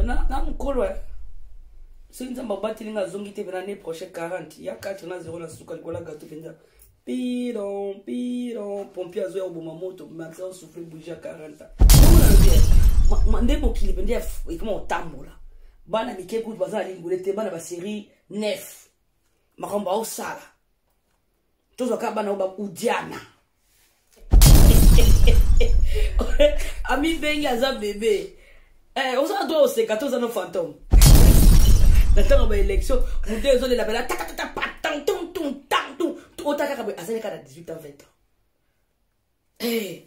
na mokolo soki nzambe abatilinga azongi te pena année prochaine 40 ya 4 na 0 na suka likola gato mpenza piron pompier azoya koboma moto maxa osouffle bougie ya 40 ans nde mokili mpenza ekoma kotambola bana mike kutu baza na lingole te bana basérie 9 makambo aosala tozwaka bana oyo baudiana ami bengi aza bebe osala to oseka toza no fantôme na ntango baélection moto ezolela pela tatatata patang tung tung tang tung ota kaka boye azali kaka na 18 ans 20 ans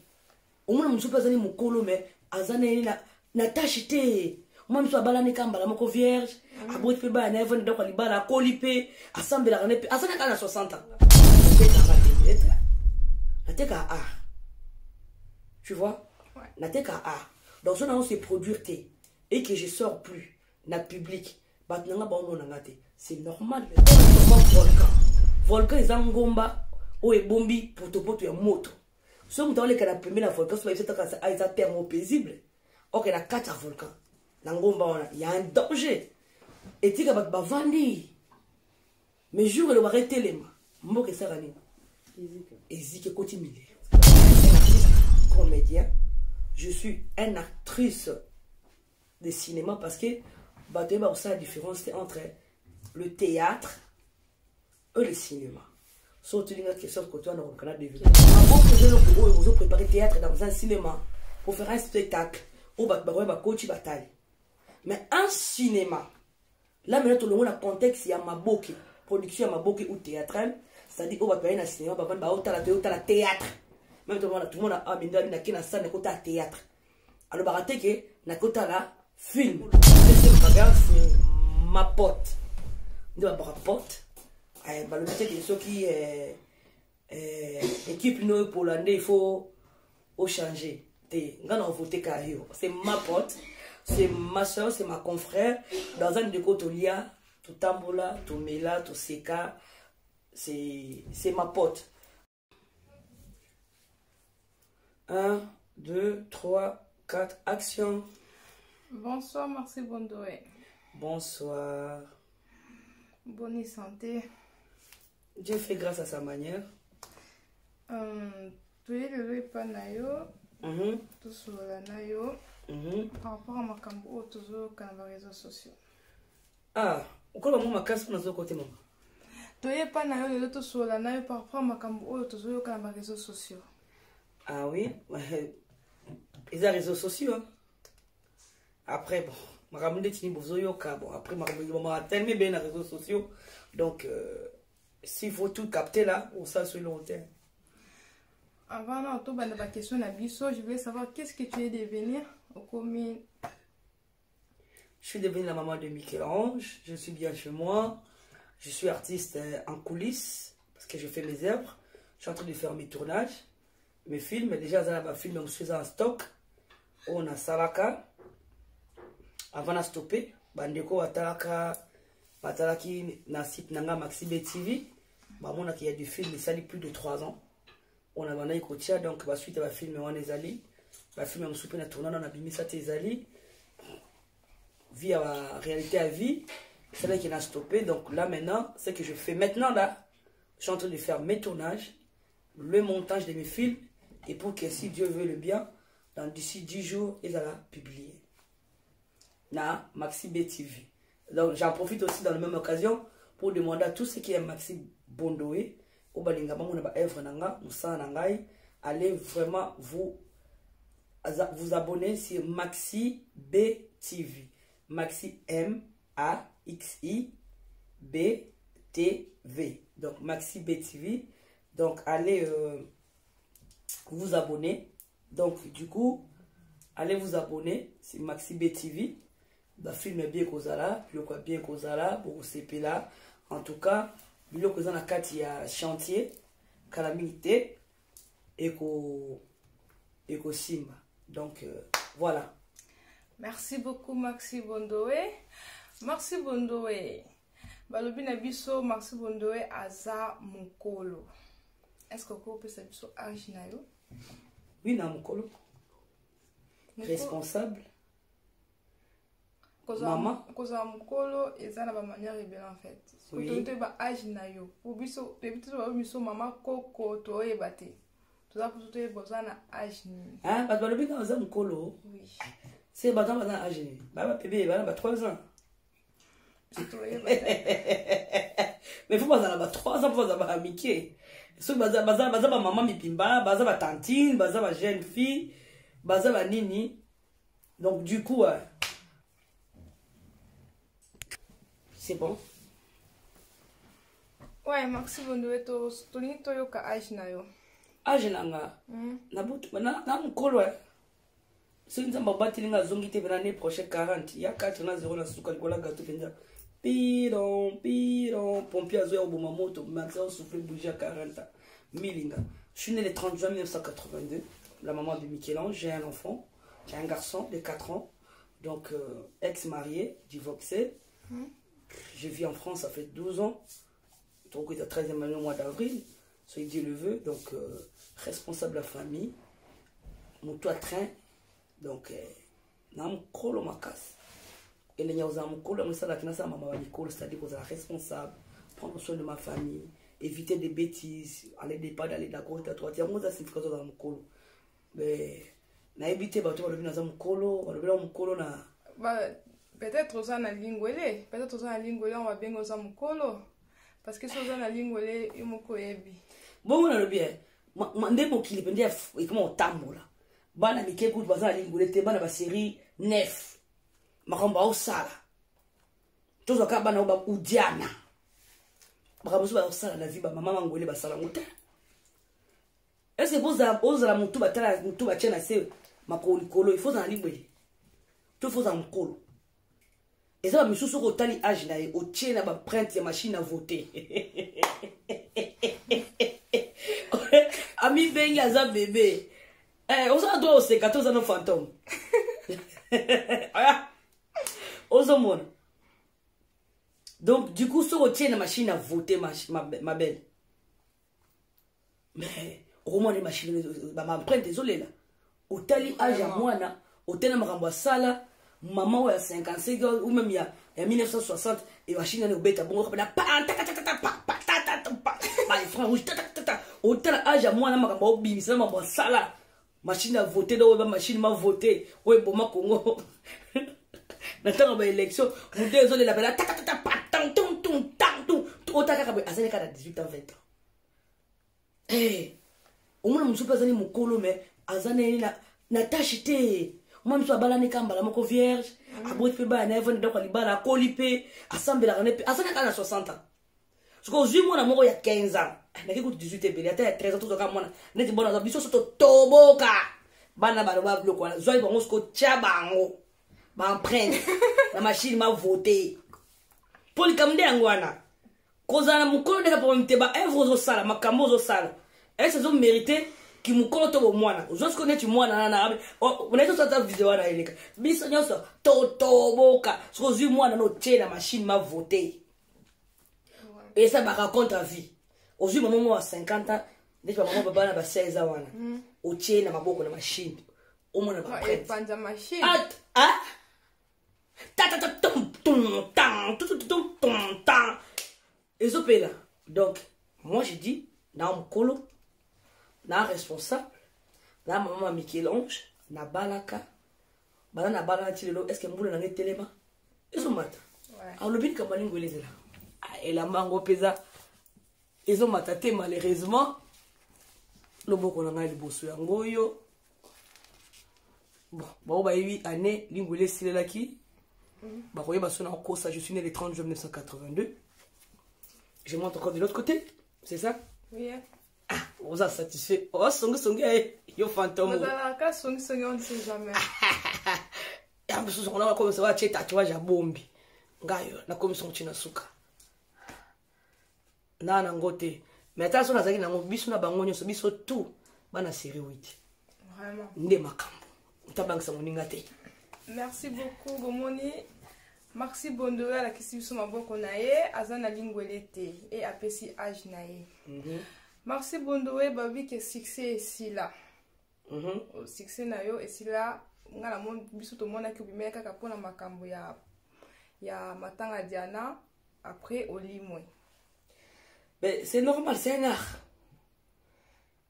omona mosusu mpe azali mokolo me aza nayeni na tashe te mwa miso abalani ka mbala moko vierge aboti mpe baya na evani ndako ya libala akoli mpe asambelaka ne mpe azali kaka na 60 ans nateka a tu vois nateka a donc so nango se produire te et que je sors plus na public bato nanga baomonanga te c'est normal volcan eza ngomba oyo ebombi potopoto ya moto so moto aoleka na pembe na volcan so bayebisa eza terme paisible oke na kati ya volcan na ngomba wana ya un danger etika bato bavandi mais jour elobaka etelema mboka esaka nini eziki ekoti mile comédien je suis une actrice de cinéma parce que bato yeba kosala différence entre le théâtre et le cinéma so tolinga question côté wana kokana deviner avant que je le vous préparer théâtre dans un cinéma pour faire un spectacle ou bato bakoyeba coach batali mais un cinéma là maintenant tout le monde a contexte ya maboke production ya maboke ou théâtrale c'est-à-dire au bato baye na cinéma bavandi baotala théâtre même tout le monde a minda na kina salle na kota théâtre alors barate que na kota la film c'est ma pote de ma pote balobi te ke soki équipe no pollandais il faut changer te ngana on voter ka yo c'est ma pote c'est ma soeur c'est ma confrère dans un déco tolia tout tambola tout mela tout seka c'est ma pote 1 2 3 4 action. Bonsoir, merci Bondoé. Bonsoir. Bonne santé. Dieu fait grâce à sa manière. Tu es le panayo. Tu sur la nayo. Par rapport à ma cambo, toujours dans les réseaux sociaux. Ah, pourquoi maman m'a cassé dans ce côté maman? Tu es panayo, tu sur la nayo par rapport à ma cambo, toujours dans les réseaux sociaux. Ah oui, les réseaux sociaux. Hein? Après, bon, bon, après, ma tellement bien les réseaux sociaux. Donc, s'il faut tout capter là, on ça sur le long terme. Avant la question je voulais savoir qu'est-ce que tu es devenir au commun. Je suis devenue la maman de Michel-Ange. Je suis bien chez moi. Je suis artiste en coulisses parce que je fais mes œuvres. Je suis en train de faire mes tournages, mes films. Déjà, j'ai film, je suis en stock. On a Salaka. Avant de stopper, bandeko batalaki na site nanga Maxi TV. Bamona qu'il y a du film, ça fait plus de 3 ans. On a banaï kotia donc ba suite ba film wana ezali. Ba film on soupe na tourna na bimisa te ezali. Vie à réalité à vie, c'est là qu'il a stoppé. Donc là maintenant, ce que je fais maintenant là, je suis en train de faire mes tournages, le montage de mes films et pour que si Dieu veut le bien, dans d'ici 10 jours, ils allont publier. Na Maxi TV. Donc j'en profite aussi dans la même occasion pour demander à tous ceux qui aiment Maxi Bondoé, au balingama mon ba œuvre nanga, musa nangai, allez vraiment vous abonner sur Maxi TV. Maxi MAXI BTV. Donc Maxi TV. Donc allez vous abonner. Donc du coup, allez vous abonner sur Maxi TV. Bah, film bien kozala, puis quoi bien kozala, pour CP là. En tout cas, bilo kozana kati ya chantier, calamité, éco simba. Donc voilà. Merci beaucoup Maxi Bondoé. Merci Bondoé. Balobi na biso Maxi Bondoé aza mukolo. Est-ce que vous pouvez savoir biso âge na yo? Oui, na mukolo. Responsable. Maman. Kozala mukolo eza na ba manière ebele en fait. Oui. Soto ba âge na yo. Pour biso depuis ba biso mama koko to yeba te. Toza pour to yeba na âge ni. Hein, parce que le bika oza mukolo. Oui. C'est ba dans âge ni. Ba bébé ba 3 ans. To yeba te. Mais faut pas ba 3 ans pour ça ba amitié. So baza ba maman mipimba, baza ba tantine, baza ba jeune fille, baza ba nini. Donc du coup c'est bon. Ouais, merci Bondowe to lingi to yoka âge na yo. Âge nanga. Na butu na mukolo so nzamba batili nga zongi te l'année prochaine 40. Ya 4 na 0 na suka likola gato penza. Piron, pompier azo ya oboma moto, maxa au souffle bouger à 40 ans. Milinga. Je suis né le 30 juin 1982. La maman de Michel-Ange, j'ai un enfant, j'ai un garçon de 4 ans. Donc ex-marié, divorcé. Je vis en France, ça fait 12 ans. Donc, il est à 13e année au mois d'avril. Soit Dieu le veut. Donc, responsable de la famille. Mon toit train. Donc, nam kolo makas. Et les gens ont kolo, mais ça, la finance, maman, c'est-à-dire qu'on est responsable. Prendre soin de ma famille. Éviter des bêtises. Aller des pas, d'aller d'accord, à toi. Tiens, moi, ça signifie que dans mon kolo. Mais, na éviter, bah, tu vas devenir dans mon kolo. On va devenir mon kolo, na. Peut-être aux en lingwele. Peut-être aux en lingwele, on va bien aux en kolo. Parce que si on a lingwele, il m'a koyebi. Bon, on a le bien. Mandé mon qui dépendait et comment on tambour là. Bana mi kékout bazan lingwele te bana ba série 9. Makamba au sala. Tozo ka bana ba udiana. Bakamusu ba sala la vie ba maman ngwele ba sala ngota. Est-ce que vous avez mutu batala mutu ba chena se makoli kolo il faut en lingwele. Tout faut en kolo. Et ça, je suis au tali âge là, au tien là, prendre la machine à voter. Ami ben yaza bébé. On s'en doit au 14 ans fantôme. Aux hommes. Donc du coup, sur au tien la machine à voter, ma belle. Mais au moins les machines, ma prendre désolé là. Au tali âge à moi là, au tien ma rambo sala. Maman ouais 55 ans ou même il y a 1960 et machine ne bête bon pa les frères rouges autant âge à moi na makamba obimisa na mabo sala machine à voter do ba machine ma voter ouais bon ma Congo na tanga ba élection nous deux les la otaka ka azali ka 18 ans 20 ans eh au moins musu azali mukolo mais azane na tachité moi je suis balani kambala moko vierge aboti pe ba na evone donc libala kolipe assemblée la nepe asana kana 60 ans parce que aujourd'hui moi na moko ya 15 ans na ki ko 18 et bele ata 13 ans to ka mona neti bona za biso soto toboka bana ba ba bloko na zoi bango sko chabango ba empreinte na machine ma voter poli kamde angwana kozana mukolo de ka po mteba evro zo sala makambo zo sala est-ce que zo mériter qui me compte au moine. Je connais tu moine na on est sur cette vidéo na eleka. Biso nyoso toto boka. Parce que moi no tie la machine m'a voté. Et ça va raconte à vie. Aujourd'hui maman a 50 ans, déjà maman papa na ba 16 ans wana. O tie na maboko na machine. Au moins na ba prête. Panza machine. Ah. Ta ta ta tum tum tam tum tum tum tam. Et zo là. Donc moi je dis dans mon colo na responsable na maman Michel-Ange na balaka bana na balaka tilelo est-ce que mbula na ngetelema ezo mata alors le bin kamalingo elezela et la mango pesa ezo mata te malheureusement loboko na ngai liboso yango yo bon ba ba 8 années lingwele silelaki ba koyeba sona ko ça je suis né le 30 juin 1982 je monte encore de l'autre côté c'est ça oui. On s'est satisfait. Oh, songi, yo fantôme. Vous allez à songi, on ne sait jamais. Et en plus, on a commencé à faire tatouage à bombi. Ngayo, na commission china suka. Na ngote. Mais t'as son azaki na biso na bango nyoso biso tout. Bana série 8. Vraiment. Nde makambo. Tabang sa moninga te. Merci beaucoup, Gomoni. Merci Bondowe à la question sur ma boko nae, azana lingwele te et apesi âge nae. Merci Bondowe babi que succès ici là. Succès na yo ici là, ngala mon biso to mona ki bimeka ka pona makambo ya il y a Matanga Diana, après Olimwe. Mais c'est normal, c'est un art.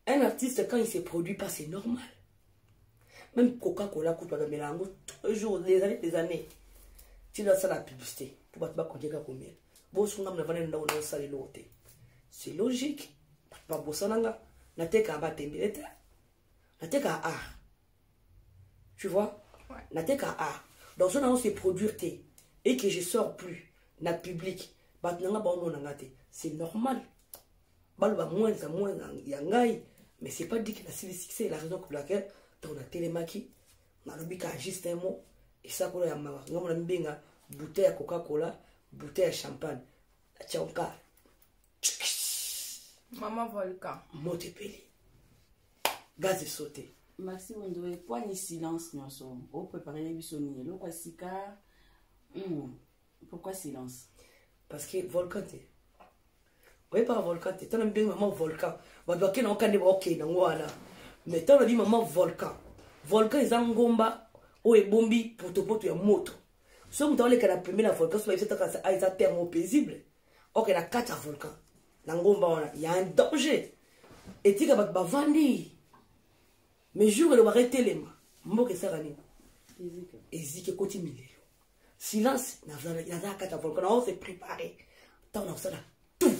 Un artiste, quand il se produit pas, c'est normal. Même Coca-Cola, coûte pas de mélange, toujours, des années. Tu dois ça la publicité. Pour pas te dire combien. Bon, si on a un ça c'est logique. Pas bossonanga. Na te ka ba tembelete. Na te ka art. Tu vois? Ouais. Na te ka art. Donc, si on se produire et que je sors plus, na public, c'est normal. Mais c'est pas dit que c'est la raison pour laquelle on a télémaki, on a juste un mot, et ça, on a une bouteille à Coca-Cola, bouteille à champagne. Maman Volcan. Montepelli. Gaz est sauté. Merci Bondoé. Pourquoi ni silence nous sommes? Au préparer les bisonniers. Pourquoi silence? Parce que Volcan, oui, pas Volcan, tu as bien maman Volcan. Mais tu as dit maman Volcan. Volcan est un gomba ou est bombi pour te porter un moto. Si on a la première volcan, c'est un terme paisible. Ok, il y a 4 volcans. Il y a un danger. Et tu vas vandi. Mais jour, il va arrêter les mains. Mboke Sarani. Ezike continue. Silence, il y a 4 volcans. On s'est préparé. Tant on a ça là. Tout.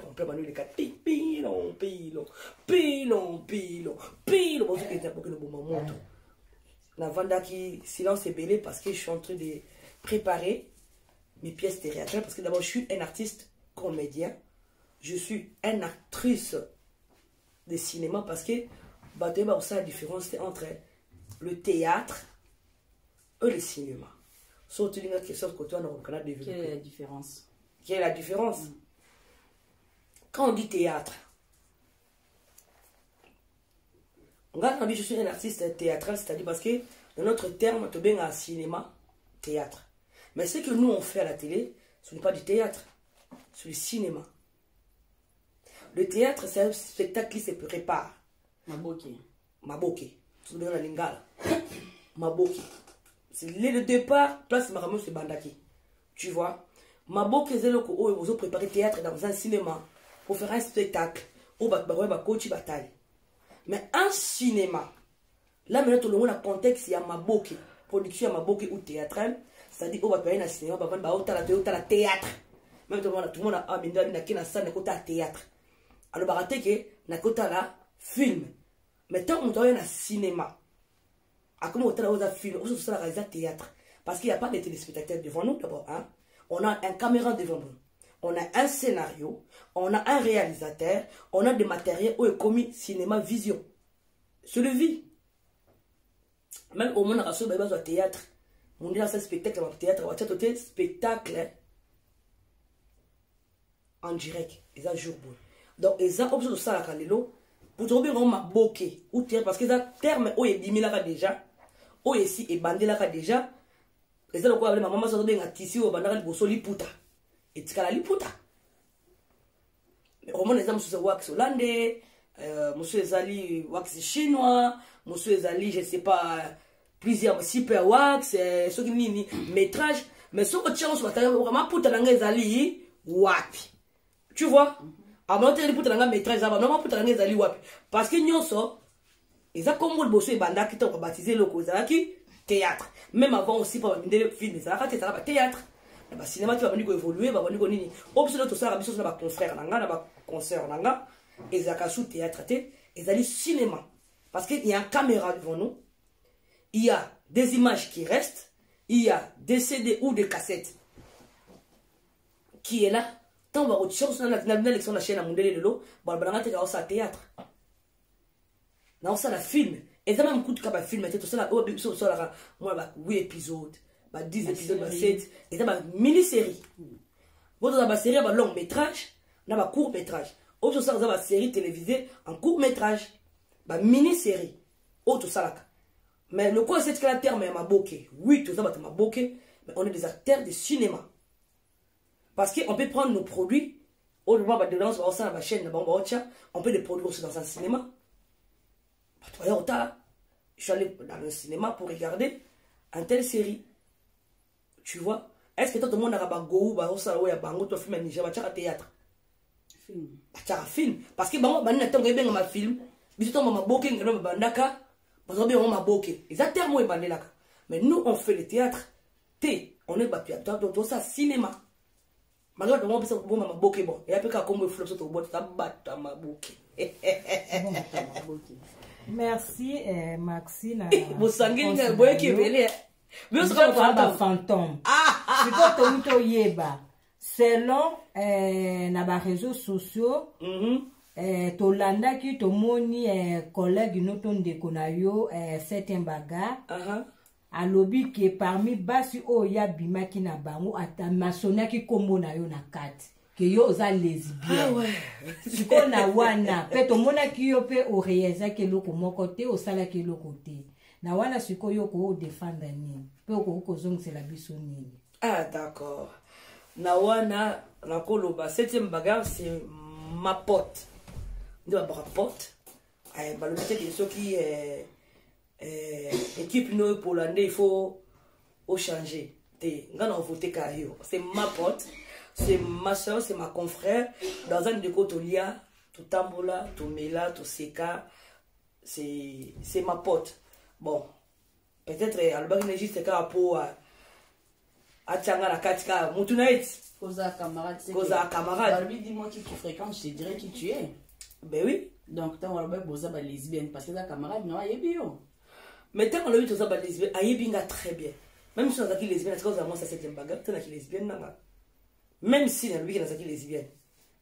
On peut manuler les 4. Pilon, pilon, pilon, pilon, pilon. Bon, c'est que pour que nous boumons. La vanda qui silence est belé parce que je suis en train de préparer mes pièces théâtrales. Parce que d'abord, je suis un artiste comédien. Je suis une actrice de cinéma parce que bah, la différence entre le théâtre et le cinéma. Quelle est la différence? Quelle est la différence? Quand on dit théâtre, je suis un artiste théâtral, c'est-à-dire parce que dans notre terme, tu as un cinéma, théâtre. Mais ce que nous on fait à la télé, ce n'est pas du théâtre, c'est du cinéma. Le théâtre, c'est un spectacle qui se prépare. Maboke. Maboke. C'est dans la lingala. Maboke. C'est le départ, place Maramou, c'est Bandaki. Tu vois? Maboke, c'est le coup où ils ont préparé théâtre dans un cinéma pour faire un spectacle. Où coach bataille. Mais un cinéma, là maintenant tout le monde a contexte, il y a Maboke, production Maboke ou théâtrale, c'est-à-dire qu'on va payer un cinéma, on va la théâtre. Même tout le monde a amené une salle de théâtre. Alors, on va que la film. Mais tant qu'on a un cinéma, à comment on a un film, on a un théâtre. Parce qu'il n'y a pas de téléspectateurs devant nous d'abord. Hein? On a un caméra devant nous. On a un scénario, on a un réalisateur, on a des matériels où est commis cinéma vision. C'est le vie. Même au monde, on a un théâtre. On dit un spectacle, un théâtre, on a un spectacle en direct. Ils ont jour. Donc, ils ont option de ça à Kalelo. Pour trouver un boké ou terre, parce que les termes où est 10 000 déjà, où est ici et bandé là déjà, les gens qui ont maman sont bien à tissu au bandara de Bosoli Puta. Et tu as la liputa. Mais au moins, les hommes sont wax hollandais, monsieur Zali wax chinois, monsieur Zali, je ne sais pas, plusieurs super wax, ceux qui ont métrage, mais ceux qui ont vraiment puta dans les Zali, wapi. Tu vois? Avant de puta dans métrage, avant puta dans les Zali, wapi. Parce que nous sommes, ils ont comme le bossé banda qui ont baptisé le Kozaki théâtre. Même avant aussi, pour le film, ça a été théâtre. Le cinéma qui va venir évoluer, va venir venir. Observe tout ça, rabis sur ma confrère, ma concert, et Zakasu théâtre, et Zali cinéma. Parce qu'il y a une caméra devant nous, il y a des images qui restent, il y a des CD ou des cassettes qui est là. Tant on va autre chose, on a l'élection de la chaîne à Mondele de l'eau, on va ça théâtre. On a la film. Et ça même coûte comme un film, tout ça là, moi, 8 épisodes. 10 épisodes, 7, et ça va mini-série. Vous avez une série, un long métrage, un court métrage. Autre chose, vous avez une série télévisée, en court métrage, une mini-série. Autre ça là. Mais le quoi, c'est que la terme est maboké. Oui, tout ça va être maboké, mais on est des acteurs de cinéma. Parce qu'on peut prendre nos produits, on peut dans la chaîne, on peut les produire aussi dans un cinéma. Je suis allé dans le cinéma pour regarder une telle série. Tu vois, est-ce que toi tout le monde a ba go ba osala ya bango to film Niger ba tchaka théâtre Film. ba tchaka film parce que bango bani na tango ebenga ma film biso to ma boke ngelo bandaka bazo bien ma boke les acteurs mo ebandelaka mais nous on fait le théâtre on est battu à tout ça cinéma malgré que moi pesa ko ma boke bon et après ka kombo flop to bot ta battu ma boke merci Maxine bosangini boye kebele mais on se fantôme c'est toi yeba selon na ba réseaux sociaux tolandaki tomoni collègue noto ndeko na yo certain baga alobi ke parmi basi oya bimaki na bango atamasonaki kombo na yo na kati que yo oza lesbienne siko na wana pe tomonaki yo pe oreyezaki eloko moko te osalaki eloko te na wana siko yo ko défendre nini pe okozongisela biso nini. Ah d'accord, na wana na koloba septième bagarre c'est ma pote de ma pote balobi te ke soki équipe no pollandais il faut changer te nga na voter ka yo c'est ma pote. C'est ma soeur, c'est ma confrère. Dans un de Kotolia, tout tambola, tout mela, tout seka. C'est ma pote. Bon, peut-être Albert Négi, c'est qu'à pour Tchanga la Katika, Moutunaït. Koza camarade, c'est Koza camarade. Lui, dis-moi qui tu fréquentes, je te dirais qui tu es. Ben oui. Donc, tant qu'on a besoin de lesbienne, parce que la camarade, non, il est bio. Mais tant qu'on a eu tout ça, lesbienne, il est très bien. Même si on a qui lesbienne, c'est cause à moi, ça c'est une bagarre, tant qu'on a lesbienne, non. Même si elle est lesbienne.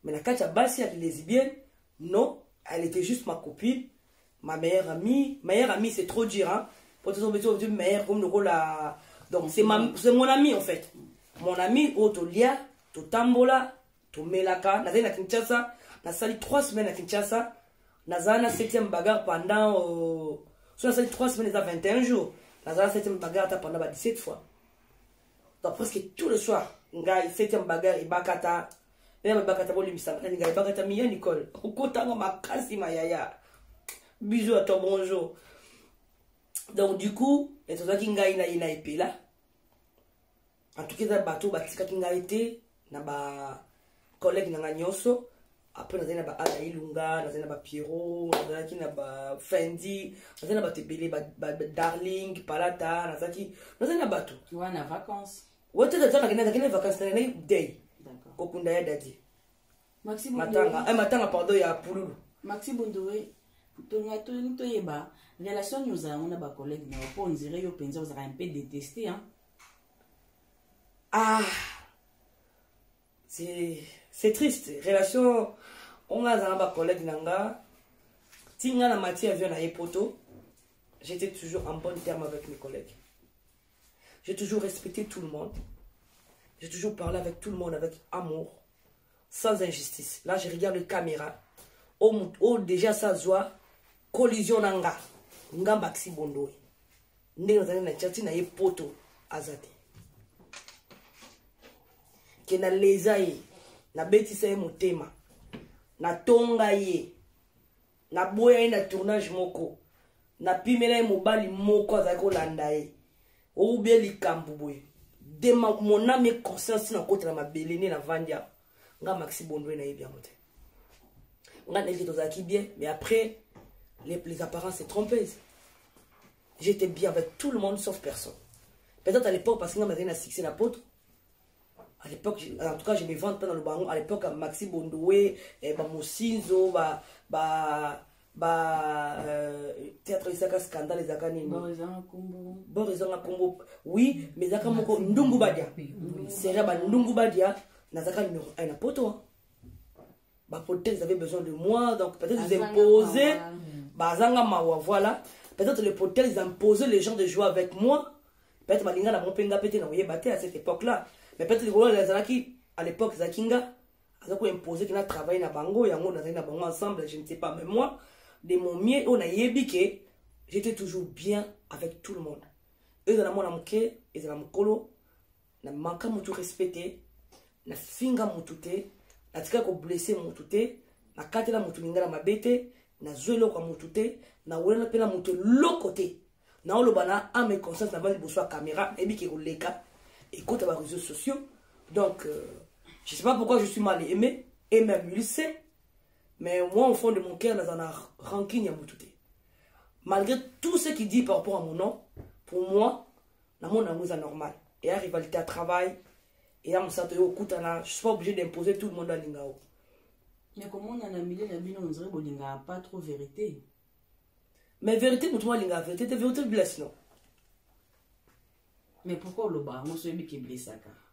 Mais la Katia Bassi est lesbienne, non, elle était juste ma copine, ma meilleure amie. Meilleure amie, c'est trop dire, hein. Pour te dire, meilleure comme le rôle à. Donc, c'est mon ami en fait. Mon ami, Otolia, Totambola, Tomelaka, Nazana Kinshasa, n'a sali 3 semaines à Kinshasa, Nazana 7e bagarre pendant. Soit sali 3 semaines, à 21 jours. Nazana 7e bagarre pendant 17 fois. Donc, presque tout le soir. Ngai 7e bagarre ibakata même bakata boli misaka ngai bakata miya Nicole okotanga makasi mayaya bisous à toi bonjour. Donc du coup les autres qui ngai na epela en tout cas bateau batika qui ngai été na ba collègue na nyoso après na ba Ada Ilunga na ba Pierrot na ki na ba Fendi na ba tebele ba Darling Palata na zaki na bateau Tu vois, en vacances. Ouais, tu as des vacances, tu as des day. D'accord. Kokunda ya dadi. Maxi Matanga, matanga pardon ya pululu. Maxi Bondoé, to yeba, relation nous avons na ba collègue na po on dirait yo penza vous un peu détesté hein. Ah. C'est triste, relation on a un ba collègue nanga. Tinga na matière vient na epoto. J'étais toujours en bon terme avec mes collègues. J'ai toujours respecté tout le monde. J'ai toujours parlé avec tout le monde avec amour, sans injustice. Là, je regarde les caméras. Oh, déjà, ça joie. Collision nanga. Nga Maxi Bondoé. Ndenge na chati na ye poto azate. Ke na leza ye. Na betisa ye motema. Na tonga ye. Na boya ye na tournage moko. Na pimela ye mobali moko azaki kolanda ye. Ou bien les camboués. De mon âme et conscience na côté ma belene na vandia. Nga Maxi Bondoé na bien moté. Nga n'était aux bien, mais après les apparences c'est trompeuses. J'étais bien avec tout le monde sauf personne. Peut-être à l'époque parce que nga m'avait succès la pote. À l'époque, en tout cas, je me vante pas dans le ballon. À l'époque, Maxi Bondoé, Mosinzo, théâtre Isaka scandale Isaka ni Borizanga Kombo oui mais Isaka moko ndungu badia c'est là ndungu badia na Isaka numéro 1 na poto ba pote ils avaient besoin de moi donc peut-être ils imposaient bazanga mawa voilà peut-être les potes ils imposaient les gens de jouer avec moi peut-être malinga na monpenga pété na yebate à cette époque là mais peut-être les Zalaki à l'époque Zakinga azako imposer qu'il a travaillé na bango yango na bango ensemble je ne sais pas mais moi de mon mieux, on a yébike, j'étais toujours bien avec tout le monde. Eux, dans la monnaie, ils dans la mokolo, na manka mutu respecté, na finga mutute, na tika ko blessé mutute, na katela mutu lingala mabete, na zuelo kwa mutute, na wena pena mutu lokote. Na olobana ame conscience na bali boswa caméra, ebike ko leka. écoute à les réseaux sociaux. Donc, je ne sais pas pourquoi je suis mal aimé, et même il sait. Mais moi, au fond de mon cœur, dans un rancune, malgré tout ce qu'il dit par rapport à mon nom, pour moi, dans mon amour, c'est normal. Et la rivalité à travail, et là, je ne suis pas obligé d'imposer tout le monde à l'ingao. Mais comment on a un milieu de bino, on dirait que n'a pas trop vérité. Mais vérité, pour toi, la vérité, c'est vérité blesse, non? Mais pourquoi le bas? Moi, je suis qui blesse ça.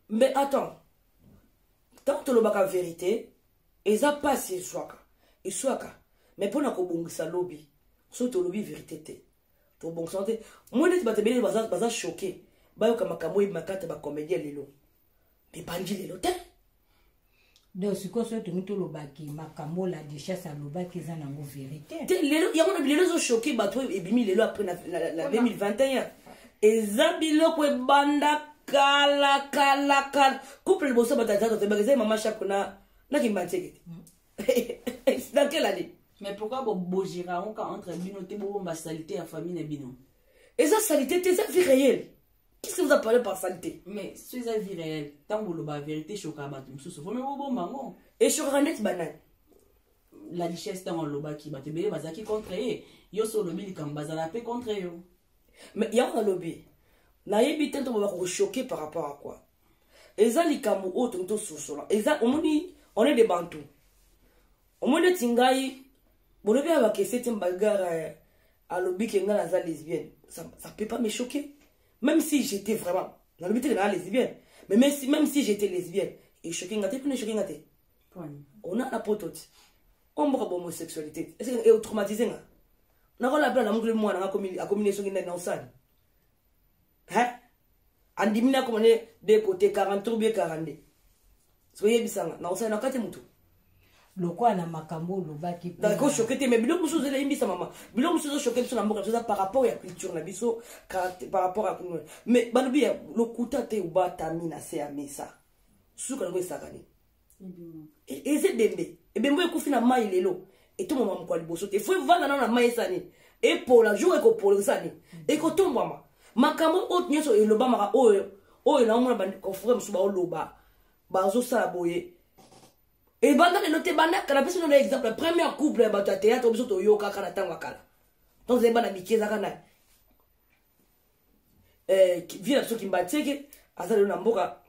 Mais attends, tant que tu as la vérité, et ça passe, et soit. Mais pour nous, ça lobby. So to lobby vérité. To bon santé. Moi, je suis choqué. Bayo kama kamoi makata ba comédien lelo. Mais bandi lelo te. Donc ce qu'on souhaite nous le baki makamo la déchasse à l'obaki za na vérité. Te lelo, il y a on lelo zo choqué ba toi et bimi lelo après la 2021. Et zabilo ko banda kala. Couple le bosso batata to te maman chakona na kimbantseke. Dans quelle année? Mais pourquoi vous bojira entre bino te bo salité à famille et bino? Et ça salité c'est sa vie réelle. Qu'est-ce que vous appelez par saleté? Mais c'est la vie réelle. Tant que la vérité choka ba tum susu. Faut même bon mango. Et sur Ranet banane. La richesse dans le bas qui ba te bele bazaki contre yo so lobi comme bazala pe contre yo. Mais il y a un lobby. Na yebi tento ba ko choquer par rapport à quoi? Eza likamu autre to sosola. Eza on est des bantous. Au moins de tingai bon bien avec cette bagarre à lobby qui est la lesbienne. Ça peut pas me choquer. Même si j'étais vraiment dans le but de la lesbienne, mais même si j'étais lesbienne et choqué ngate plus choqué ngate. On a la potote. On voit homosexualité. Est-ce que est traumatisé nga? Na ko la bla na mungule mwana nga combinaison ngina na usani. Hein? Andimina comme on est des côtés 40 ou bien 42. Soyez bisanga na usani na kate mutu. Lokwa na makambo lobaki d'accord choqué mais biloko musuzu la imbisa mama biloko musuzu choqué biso na mboka ça par rapport à la culture na biso par rapport à mais balobi lokuta te ubata mina se amesa suka ngo isakani et c'est bembe et bembe ekufi na mai lelo et tout mama mko liboso te faut vanda na mai sani et pour la jour eko pour sani et ko tombama makambo autre nyoso e loba maka oyo na mona bandi confrère musuba o loba bazo sala boye. Et banda le noté banda quand la personne donne exemple le premier couple ba ta théâtre biso to yoka kana tanga kala. Donc c'est banda mikeza kana. Vient la qui mbateke azali na mboka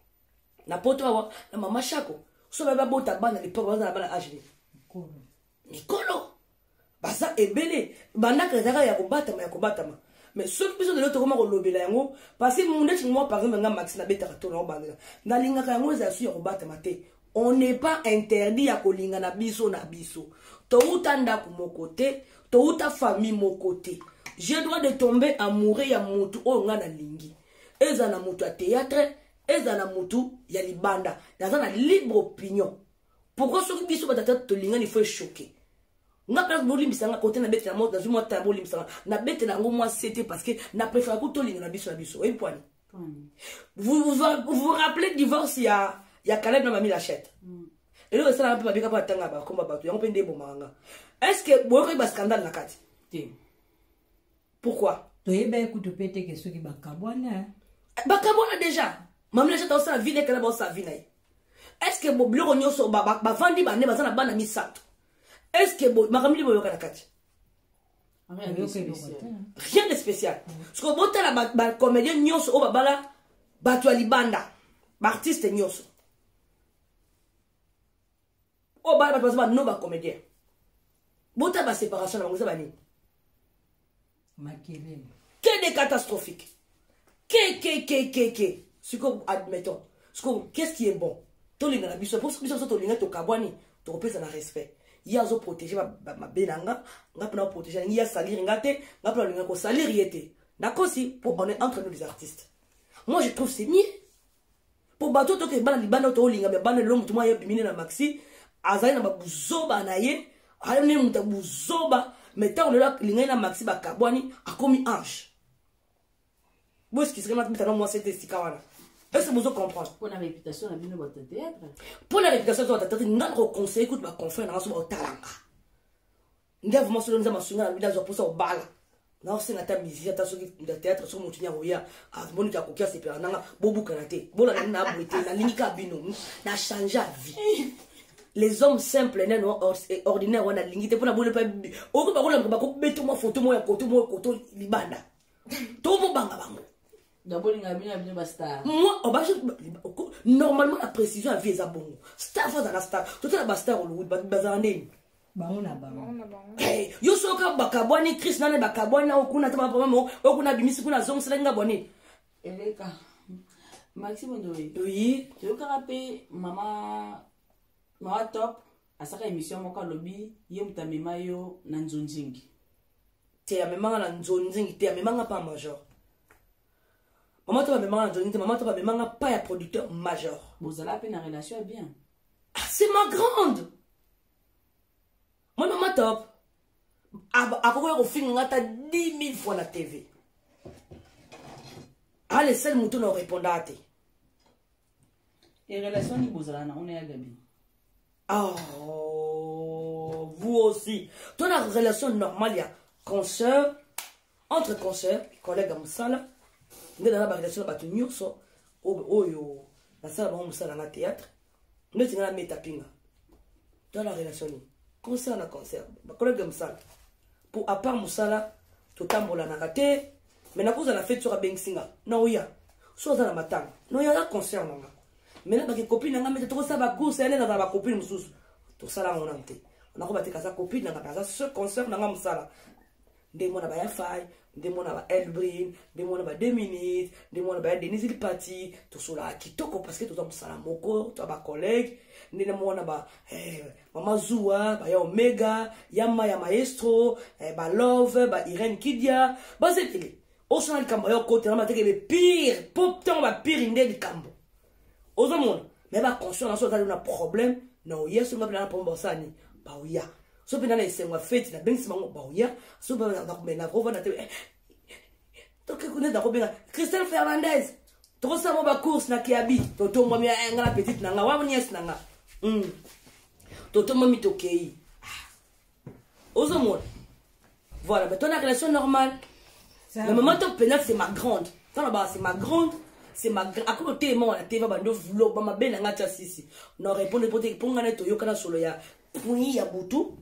na poto wa na mama shako. So ba bota banda le papa na bana âge. Mikolo. Basa ebele banda ka zaka ya kubata ma. Mais ce qui besoin de l'autre comment lobela yango parce que mon ndeti moi par exemple nga max na beta to na banda. Na linga ka yango za su ya kubata mate. On n'est pas interdit à kolinga na biso na biso. Touta ndaku mon côté, touta famille mon côté. J'ai droit de tomber amoureux ya mutu o nga na lingi. Eza na mutu à théâtre, eza na mutu ya libanda. Dans na libre opinion. Pourquoi ceux qui biso batata to linga il faut choquer. Nga place bolim bisanga côté na bête na mort dans une mois bolim bisanga. Na bête na ngo moi c'était parce que na préfère ko to linga na biso na biso. Et point. Vous rappelez divorce il y a Caleb n'a mis la chète. Et là, ça n'a pas bien capable de comme bateau. Il y a un peu de bon manga. Est-ce que vous avez un scandale dans la carte? Pourquoi? Tu es bien écoute pété que ceux qui bakabwana. Bakabwana déjà. Maman la chète a aussi la vie qu'elle a aussi la vie. Est-ce que vous bureau nyo so ba vandi ba ne ba na ba na misato? Est-ce que vous makamili boyo ka la carte? Rien de spécial. Parce que vous avez la comédien nyo so ba bala bato alibanda. Artiste nyo so. Oh, bah, non, bah, comédien. Bota ba séparation, on va dire. Que des catastrophiques. Ce que, admettons. Qu'est-ce qui est bon? Tolinga na biso. Pour ce que biso tolinga to kabwani, to repese na respect. Ya zo protéger ma benanga, nga pena protéger, ya salir ngate, nga pena linga ko salir yete. D'accord si pour on est entre nous les artistes. Moi je trouve c'est mieux. Pour bateau to ke bana libana to linga me bana lo mutu ya bimine na maxi. Azali na babuzoba na ye ayone muta buzoba meta on la linga na maxi ba kabwani akomi ange boss qui serait maintenant moi c'était sikawana est-ce que vous comprenez pour la réputation na bino votre théâtre pour la réputation de votre théâtre ngalo conseil écoute ma confrère na so talanga ndave mo so nza masunga na bidazo pour ça au bala Non, c'est ta musique, ta théâtre, sur mon tunnel, Monica Kokia, c'est pas un bobo canate. Bon, la linka bino, n'a changé la vie. Les hommes simples, ordinaires, on a limité pour la boule. Au cas où on a mis tout mon photo, moi, koto, libanda. Tout mon banga bango. D'abord, il y a bien star. Moi, normalement, la précision à vie est bon. Star, faut la star. Tout la star, on le bazarné. Hey, yo soka bakabwani Chris nane bakabwani na okuna tama pamo okuna bimisi kuna zong selenga boni. Eleka. Maxime Ndoye. Oui. Tu veux karape mama top asaka émission moko lobby ye mutamema yo na nzonzingi. Te ya memanga na nzonzingi te ya memanga pas major. Maman toi memanga na nzonzingi maman toi memanga pas ya producteur major. Bozala pe na relation bien. Ah, c'est ma grande. Moi, maman top. Après, on fait 10 000 fois la TV. Ah, les seuls moutons n'ont répondu à tes. Et relation ni bozalana, on est à Gabi. Oh, vous aussi. Toi, la relation normale, il y a consoeur, entre consoeurs, collègues à Moussala. Nous avons la relation à Nyuso. Oh, yo. La salle à Moussala dans le théâtre. Nous avons la métapinga. Toi, la relation. Concert na concert collègue comme ça pour à part musala to tambola na raté mais na cause la fête sur bensinga non ya so za na matanga non ya la concert nanga mais na ba copine nanga mais to ça ba course elle na ba copine mususu to sala ngona nte na ko ba tika sa copine nanga za ce concert nanga musala de mona ba ya fai de mona ba Elbrin de mona ba 2 minutes de mona ba Denise il parti to sola kitoko parce que to za musala moko to ba collègue ndine mona ba mama Zua ba ya Omega yama ya maestro ba Love ba Irene Kidia ba zetele osana likambo yo kote na mateke be pire pop temps ba pire ndé likambo ozo mona mais ba conscient na so za na problème na yeso ngapela na pombo sani ba uya so pena na isengwa fete na bengisi mango ba uya so ba na komena rova na te to ke kuna da kobenga Christelle Fernandez to sa mo ba course na kiabi to to mo mi ngala petite na nga wa nièce na nga Toto mami tokei. Ozo moi. Voilà, mais ton relation normale. Mais maman top pénal c'est ma grande. Là-bas c'est ma grande, c'est ma à côté moi la TV bando vlog ba bena ngata sisi. Non répondre pour ngana to yokana solo ya. Puis ya butu.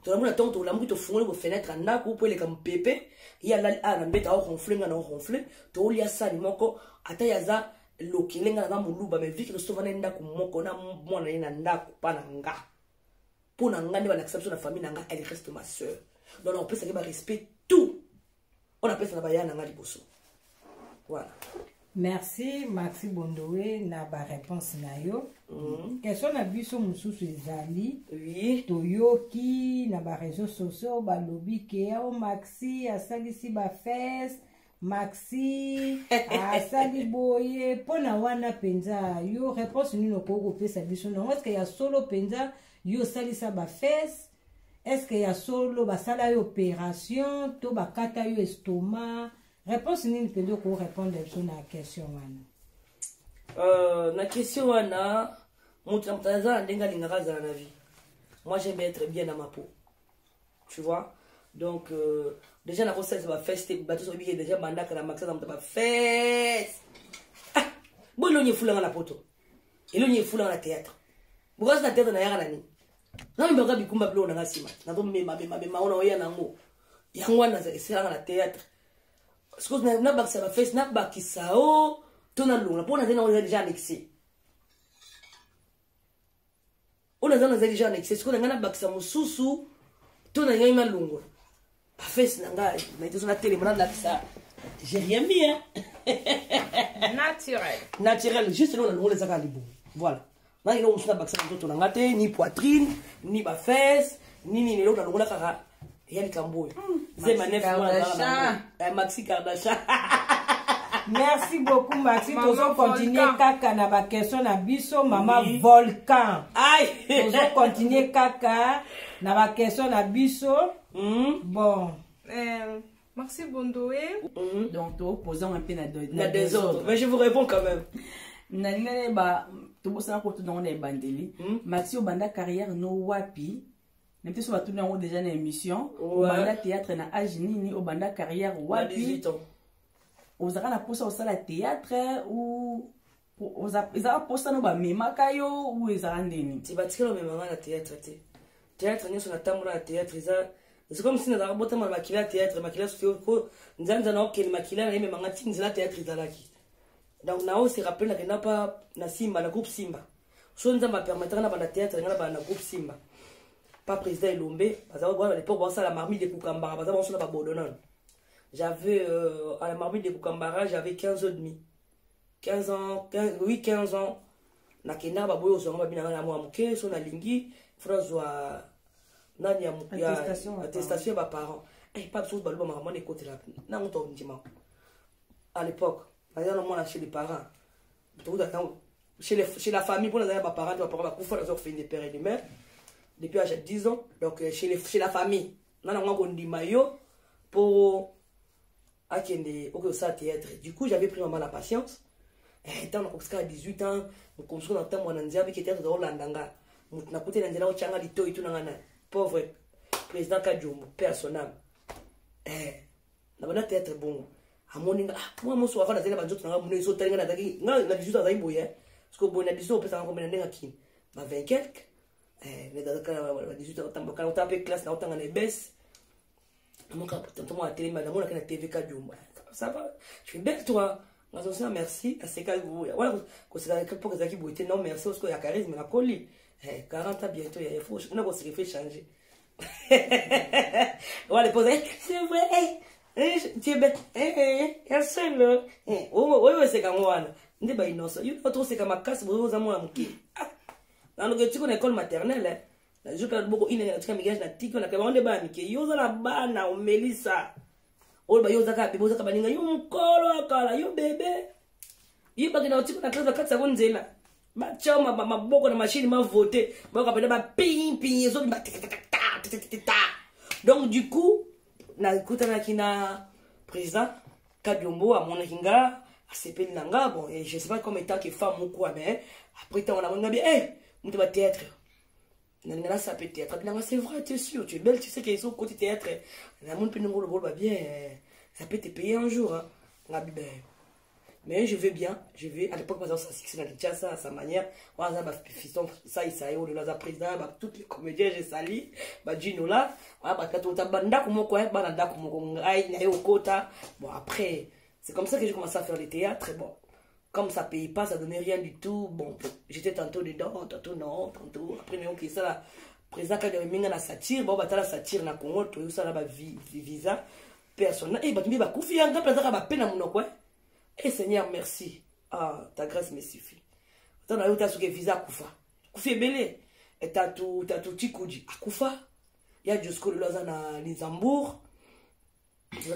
To la mona tonto la mbu to fungole ko fenêtre na ko pour les comme pépé. Ya la na mbeta o ronfler ngana o ronfler. To lia sali moko ata yaza lokelenga na muluba mais viki to sovana ndako moko na mwana ina ndako pana nga. Pour n'engager l'acceptation de la famille, elle reste ma soeur. Donc on peut savoir respect tout. On appelle ça la bayana nanga liboso. Voilà. Merci Maxi Bondowe na ba réponse na yo. Question na biso mususu ezali. Oui. Toyoki na ba réseaux sociaux ba lobby ke o Maxi asalisi ba fest. Maxi asali boye pona wana penza yo réponse nino ko pesa biso non est-ce que ya solo penza yo salisa ba fesse est-ce que ya solo ba sala yo opération to ba kata yo estomac réponse nini pendo ko répondre sur na question wana na question wana mutu mtaza ndenga lingaka za na vie moi j'aime être bien dans ma peau tu vois donc déjà na ko ça ba fesse ba to so bi déjà mandaka na maxa na ba fesse bon lo nyefula na poto elo nyefula na théâtre bukazi na théâtre na yaka nani na mbe ka bikumba blo na ngasima na to mema ona oya nango yango na esela na théâtre parce que na bakisa ba face na bakisa o to na longa pona tena on déjà annexé on a déjà annexé parce que na bakisa mususu to na yanga longo ba face na ngai na ito na télé mona lakisa j'ai rien mis hein naturel juste là on les a libo voilà. Là, il y a un baksa mtoto na ngate ni poitrine ni ba fesse ni lelo na longola kaka ya likambo zema nef Maxi Kardashian. Merci beaucoup Maxi tozo continuer kaka na ba question na biso mama Volcan aïe tozo continuer kaka na ba question na biso bon Maxi Bondowe donc to posons un peu na désordre mais je vous réponds quand même nalingane ba tobosana ko to ndongo na ebandeli Maxi obanda carrière no wapi Même si on a déjà une émission, au banda théâtre na âge nini, au banda carrière wapi. 18 ans. Aux arana posa au sala théâtre ou aux a posa no ba memakayo ou ils a ndeni. Tu vas tirer le même à la théâtre. Théâtre, nous sommes à Tambour à théâtre. C'est comme si nous avons besoin de maquiller à théâtre, maquiller sur le coup. Nous avons que le maquiller, mais mangatine, c'est la théâtre Izalaki. Donc, nous avons se rappelé que n'a pas na Simba, la groupe Simba. Si nous avons permettre na banda théâtre, na banda groupe Simba. Pas président Elombe, parce que à l'époque, on a la marmite de Koukambara, parce que on a pas Bordonan. J'avais à la marmite de Koukambara, j'avais 15 ans et demi. 15 ans. Na kena ba boyo zo ngaba bina na mo amuke so na lingi François nani ya attestation ba parents pas de choses ba lo maman écoute là na on to ndima à l'époque d'ailleurs on a chez les parents tout d'accord chez la famille pour les parents ba kufa na zo fin des pères et des mères depuis à 10 ans donc chez la famille na ngo ndima yo pour akende au ça théâtre. Du coup j'avais pris vraiment la patience. Étant à 18 ans, nous commençons à entendre mon anzia qui était dans l'Andanga. Nous avons écouté l'anzia au Tchanga Lito et tout nangana. Pauvre président Kadjoum, personnel. Nous avons théâtre bon. À mon inga, moi, mon soir, on a dit que nous avons des autres na 18 ans, parce que bon, na 18 ans, on peut s'en remettre dans qui. Ma 20 quelques. Mais dans le cas 18 ans, on a un peu classe, on a un baisse. Mon cas, pourtant, moi, à télé, madame, on a une TV Kadjoum. Ça va, je suis belle, toi. Merci à ces cas voilà que c'est la pour que qui boité non merci parce qu'il y a charisme la colis 40 ans bientôt il faut on a se fait changer voilà poser c'est vrai tu es bête elle seule oui c'est comme moi ndi ba inoso you pas trop c'est comme makasi bozo za mwana muki na ndo ketiko na école maternelle na juka boko ine na tika migage na tiko na kaba onde ba miki yoza na bana o Melissa o ba yoza ka biboza ka baninga yo mukolo akala yo bebe yi ba kina otiko na classe bakatsa konzela ba chama ba maboko na machine ma voter ba ka penda ba ping zo ba ta. Donc du coup na kutana kina président Kabyombo à mon kinga a sepeli nanga bon et je sais pas comment état que femme ou quoi mais après on a on bien mutu ba théâtre. Nana ça peut théâtre. C'est vrai, tu es sûr, tu es belle, tu sais qu'ils sont côté théâtre. La monde peut nous le bien, ça peut te payer un jour. Hein. Mais je vais bien, je vais. À l'époque, ça c'est ça à sa manière. On a fiston, ça il s'est au delà président, toutes les comédiens, j'ai sali, Gino là. Voilà, quand on t'a banda comme quoi, banda comme aïe, au quota. Bon, après, c'est comme ça que j'ai commencé à faire le théâtre. Bon. Comme ça paye pas, ça donnait rien du tout. Bon, j'étais tantôt dedans, tantôt non, tantôt. Après, mais ok, ça là, président quand il y a la satire, bon, bah, la satire, na Congo, tout ça là, bah, visa, personne. Et bah, tu m'as confié un gars, président, bah, peine à mon quoi. Et Seigneur, merci. Ah, ta grâce me suffit. Attends, là, où t'as ce que visa, Koufa. Koufi belé. Et t'as tout Tikoudi. À Koufa. Il y a Josko, le Lausanne à Lisambourg.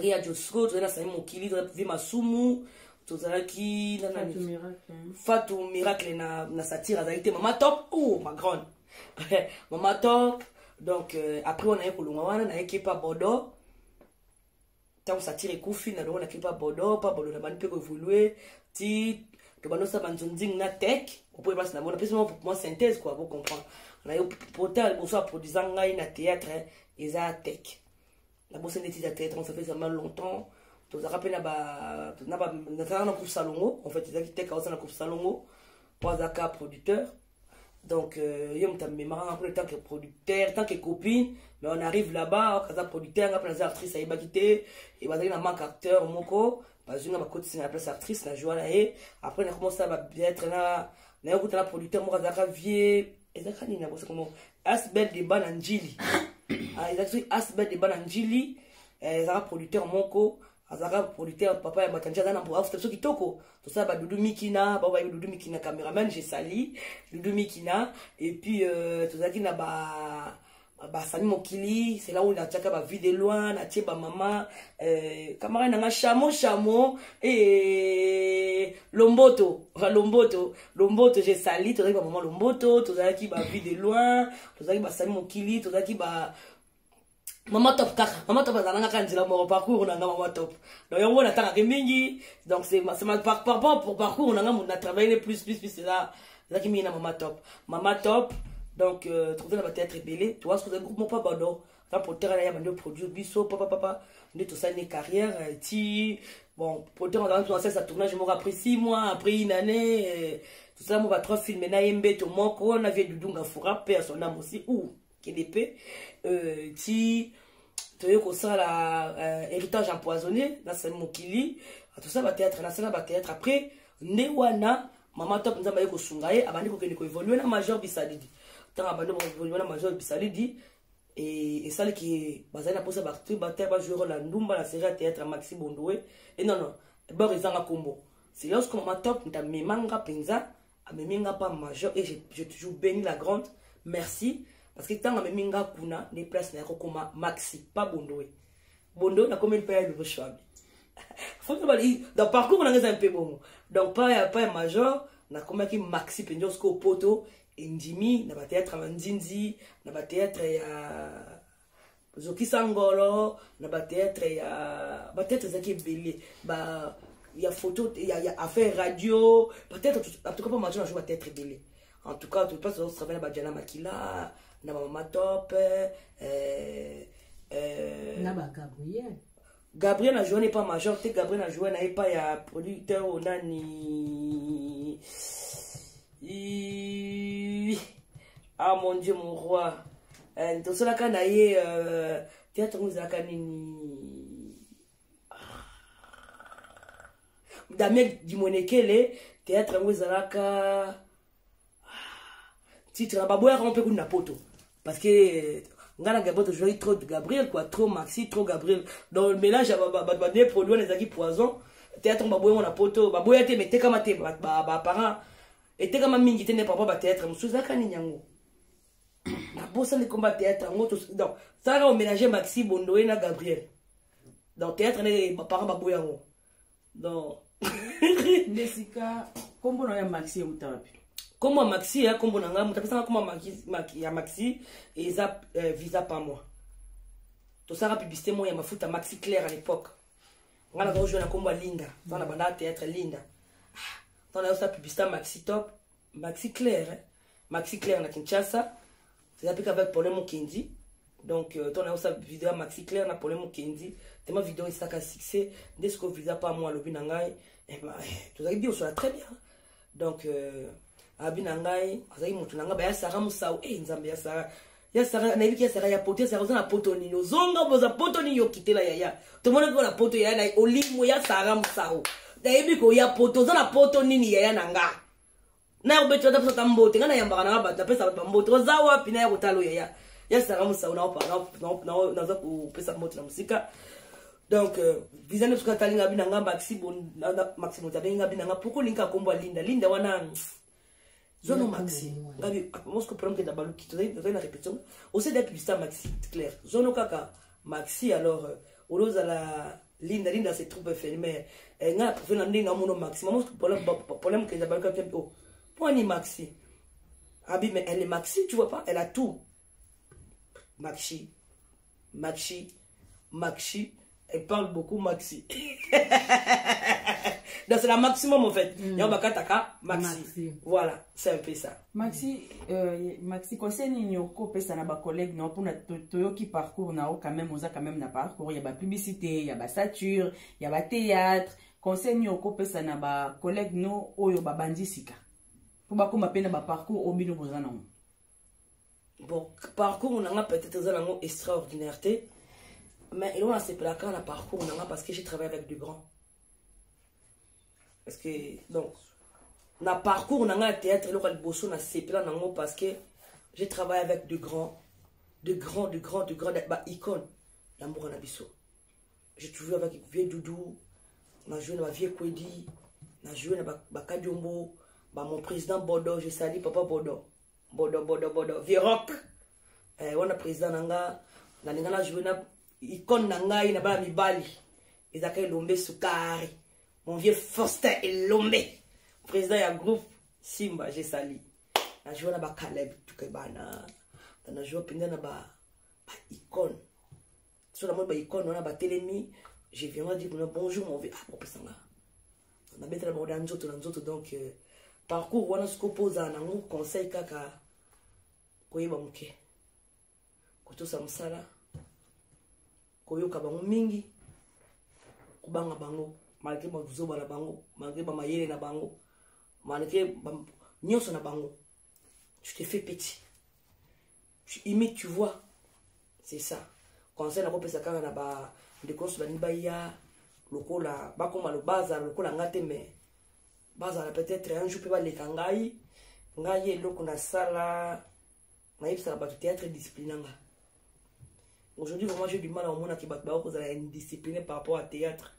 Il y a Josko, tu as Saïm Mokili, tu as Vima Soumou. Tozalaki Fatou Miracle na satire a été Mama Top oh ma grande Mama Top donc après on a eu Kolongawana na équipe à Bordeaux tant satire et Koufi na on a équipe à Bordeaux pas Bordeaux na ban peut évoluer ti to bano sa banzonding na tech on peut passer na bon après pour moi synthèse quoi vous comprendre on a eu portal pour ça produisant na théâtre et ça tech la bosse de théâtre on ça fait ça mal longtemps. Tu as rappelé na coupe salongo en fait tu as dit que na coupe salongo pas d'accord producteur donc yom ta mémoire après tant que producteur tant que copine mais on arrive là-bas quand producteur après les actrices ça y va quitter et va aller na manque acteur moko parce que na côté c'est la place actrice na joie là et après on a commencé à bien être là na écoute la producteur moi ça vieux et ça ni na comme asbel de bananjili ah exactement asbel de bananjili ça producteur moko azaka producteur papa ya matanja na pour after so kitoko tout ça ba Doudou Mikina ba Doudou Mikina cameraman j'ai sali Doudou Mikina et puis tout ça qui na ba Sami Mokili c'est là où on a tchaka ba vie de loin na tie ba maman camarade na chamo et Lomboto j'ai sali tout ça ba maman Lomboto tout ça qui ba vie de loin tout ça qui ba Sami Mokili tout ça qui ba Maman Top kaka Maman Top azalanga kanzela mo parcours on a Maman Top donc on a tanga mingi donc c'est ma parcours on a travaillé plus c'est là qui mina Maman Top Donc, trouver la théâtre belé. Tu vois ce que c'est groupe mon papa d'or. Pour terre, il y a un produit biso, papa, tout ça, une carrière, bon, pour terre, on a commencé ça tournage, je m'aurais après 6 mois, après une année, tout ça, moi, 3 films, na yembe, tout mon on avait du dunga foura, paix à son âme aussi, ou, qu'il est paix, tu vois, comme ça, la, héritage empoisonné, là, c'est mon kili, tout ça, va théâtre, là, c'est là, va théâtre, après, Newana, maman top, nous avons eu Sungaye, abandé pour que évoluer, la major bisalidi, tant abandé pour évoluer, la major bisalidi, et ça qui basé na posa baktu bater ba jouer la ndumba la série théâtre Maxi Bondoué et non bord ils en combo c'est lorsque ma top nta memanga penza a meminga pas major et je toujours béni la grande merci parce que tant a meminga kuna des places na kokoma Maxi pas Bondoué Bondo na combien de pays le choix faut que dans parcours on a un peu bon donc pas major na combien qui Maxi penjosko poto Indimi, na ba théâtre Mandinzi, na ba théâtre ya Zoki Sangolo, na ba théâtre ya ba théâtre zaki belé, ba ya photo, ya affaire radio, peut-être en tout cas pas major na jouer ba théâtre belé. En tout cas, tout passe on travaille ba Diana Makila, na Mama Top, na ba Gabriel. Gabriel na joué n'est pas major, te Gabriel na joué na pas ya producteur ou nani. Ah mon Dieu, mon roi. Tout cela quand aïe théâtre nous a canini. Damel Dimonekele théâtre nous a ka titre baboya on peut kuna poto parce que ngana Gabriel jouer trop de Gabriel quoi, trop Maxi, trop Gabriel. Dans le mélange ba des produits les aki poison. Théâtre baboya on a poto, baboya te mette comme te ba parents. Et t'es comme mingi t'es pas théâtre musuza kaninyango na bossa ne combat théâtre ngoto donc ça va mélanger Maxi Bondoué na Gabriel donc théâtre les parents baboyango donc Nesika kombo na ya Maxi utapi comment Maxi hein kombo na nga mutapesa comment Maxi et ça visa pas moi tout ça publicité moi ya mafuta Maxi Claire à l'époque ngala ko jouer na kombo Linda dans la banda théâtre Linda. On a aussi publicité Maxi Top, Maxi Claire, hein? Maxi Claire na Kinshasa, c'est appelé avec problème Kendi. Donc, on a aussi vidéo Maxi Claire na problème Kendi. Tellement vidéo il s'est succès, dès ce que visa pas moi le binangai, et ben tout ça dit on soit très bien. Donc, abinangai, azai mutu nanga ba ya sara musau, nzambe ya sara na ibiki ya sara ya poto, sara na poto ni zonga boza poto ni yo kitela ya. Tout le monde ko la poto ya na olimo ya sara musau. Daibiko ya poto za na poto nini ya nanga na ubeto da pesa mbote ngana yamba na bata pesa mbote za wapi na ya kutalo ya sara musa unaopa na za ku pesa mbote na musika donc vizane tukatali ngabi na ngamba Maxi Motabenga binanga poko linka kombo Linda wana zono Maxi ngabi mosko problème que d'abord qui te la répétition aussi des publicités Maxi clair zono kaka Maxi alors oloza la Linda c'est trop fait mais nga pour faire ndinga mono maximum problème que j'avais quand même oh pour ni Maxi abi mais elle est Maxi tu vois pas elle a tout Maxi elle parle beaucoup Maxi donc c'est la maximum en fait yamba kataka Maxi voilà c'est un peu ça Maxi conseil ni nyoko pesa na ba collègue non pour na toyoki parcours na quand même oza quand même na parcours ya ba publicité ya ba stature ya ba théâtre conseil nyoko pesa na ba collègue no oyo ba bandisika pour ba koma pena ba parcours obino bozana bon parcours on a peut-être ça lango extraordinaire mais il on a ces placards na parcours on a parce que j'ai travaillé avec du grands parce que donc na parcours on a théâtre le bosso na sepla nango parce que j'ai travaillé avec de grands icônes l'amour na biso j'ai toujours avec vieux Doudou na joué na vieux Kwedi na joué na ba Kadiombo mon président Bodo je salue papa Bodo vieux rock on a président nanga na ngana joué na icône nanga ina ba mibali ezaka Elombe Sukari mon vieux Faustin Elombe président ya groupe Simba j'ai sali na joué na ba Caleb tukebana na joué pinda na ba icône sur la mode ba icône on a ba telemi je viens dire bonjour mon vieux bon pesanga on a bête la borde nzoto donc parcours wana ce qu'on pose na ngo conseil kaka koyeba moke kotosa mosala koyoka bango mingi kobanga bango malgré bazoba na bango malgré bamayele na bango malgré nyonso na bango tu te fais petit tu imites tu vois c'est ça conseil na kopesa kaka na ba ndekoso bani baya lokola bakoma lo baza lokola ngate mais baza peut-être un jour pe ba leka ngai eloko na sala naïbsa ba théâtre disciplinanga. Aujourd'hui vraiment j'ai du mal à mona ki ba ko za indiscipliné par rapport à théâtre.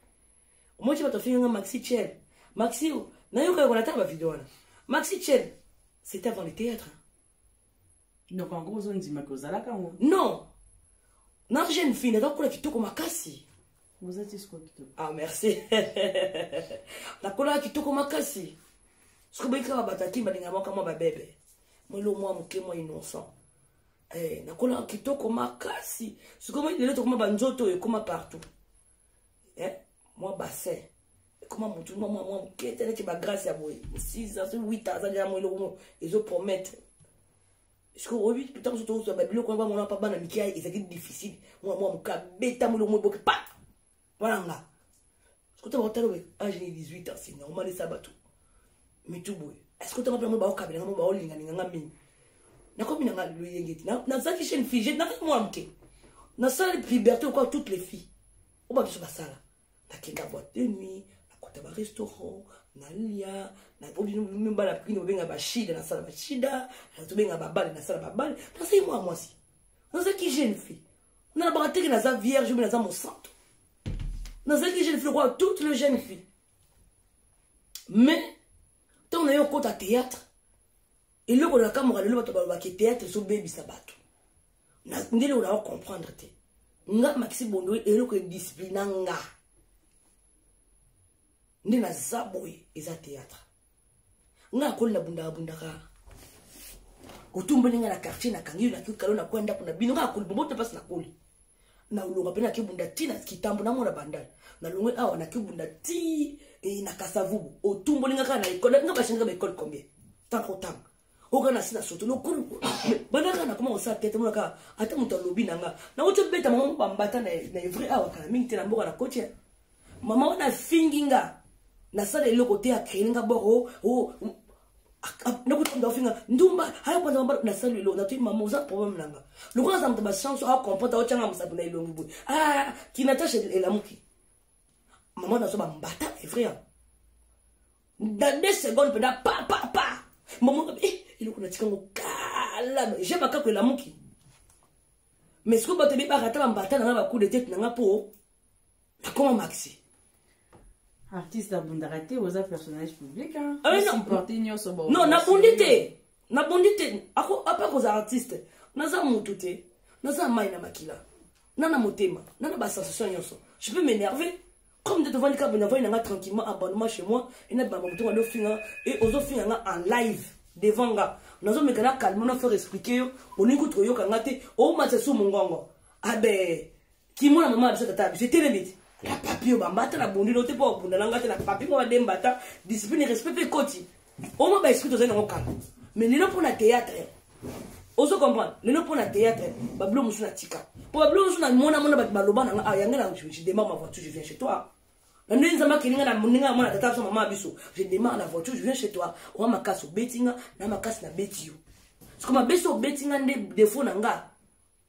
Moi je vais te faire un Maxi Chel. Maxi na yo ka ko na ta ba vidéo na. Maxi Chel c'était avant le théâtre. Donc en gros on dit makozala kango. Non. Na jeune fille na ko la kitoko makasi. Vous êtes quoi kitoko? Ah merci. Na ko la kitoko makasi. Ce que beka bataki balinga mwa kama babebe. Moi le moi muke moi innocent. Na ko la kitoko makasi. Ce que moi le to koma banzoto et koma partout. Moi bassin. Comment mon tout moi muke tele ki ba grâce ya boy. 6 ans 8 ans ça déjà moi le ils ont promettre. Est-ce que oui putain je te ba bilo ko ba mon papa na mikia et c'est difficile. Moi muka beta mo le mo boke pa. Voilà là. Est-ce que tu vas te ah j'ai 18 ans c'est normal les sabato. Mais tout boy. Est-ce que tu vas prendre ba okabela mo ba olinga ninga mini. Na komi na ngalo yengeti. Na zaki jeune fille, j'ai na moi mke. Na sala liberté quoi toutes les filles. On va sur la salle. Na kenda boîte de nuit, na kota ba restaurant, na lia, na bobi nous ba la prino benga ba shida na sala ba shida, na to benga ba bale na sala ba bale. Na c'est moi si. Na zaki jeune fille. Na ba teke na za vierge mais na za mon santo. Na zaki jeune fille quoi toutes les jeunes filles. Mais tant on a eu un compte à théâtre. Et là, on a caméra, le bateau va qui théâtre, so baby sabato. Na ndele on a comprendre te. Nga Maxi Bondo et le que discipline nga. Ndi na zaboy eza théâtre. Nga ko la bunda ka. Otumba ninga na quartier na kangi na kikalo na kwenda kuna bino nga ko bobote passe na koli. Na ulonga pena kibunda tina kitambo na mona bandala. Na longwe awa na kibunda ti e na kasavubu. Otumba ninga kana école nga bashinga ba école combien? Tant autant. Okana sina soto no kulu banaka na comment on sa tête mo ka ata muto lobi nanga na ocho beta mama bambata na vrai awa kana mingi tena mboka na koche mama wana finginga na sala ile côté ya kringa boro na kutonda finga ndumba hayo kwanza mamba na sala ile na tu mama uza problème nanga lokona za mtaba chance a comprendre o changa musabu na ile ngbu kinatasha elamuki mama na so bambata vrai dans 2 secondes peda pa maman il est qu'on calme j'ai pas que la mouki mais ce que tu veux pas rater en bataille dans la coup de tête dans la peau comment Maxi artiste abundarate aux personnage public hein non na bondité ako apa ko za artiste naza mutute naza mai na makila nana motema nana ba sensation yoso je peux m'énerver comme de devant le câble, on a tranquillement abonnement chez moi. Et on a et aux finir en live devant gars. Nous avons calme, on a fait expliquer. On écoute yo kangate. Oh ma c'est sous mon gongo. Ah ben, qui moi la maman de cette table. J'étais le bête. La papi au bambata la bondi l'autre pas au bondi l'angate la papi moi dembata discipline et respect fait côté. Oh ma bah explique aux gens calme. Mais les gens pour la théâtre. Oso comprendre. Les gens pour la théâtre. Bablo musuna tika. Pour bablo musuna mona baloba na ah yanga na je démarre ma voiture je viens chez toi. Je démarre la voiture, je viens chez toi. On ma casse au bettinga, na ma casse na betio. Parce que ma beso bettinga des faux nanga.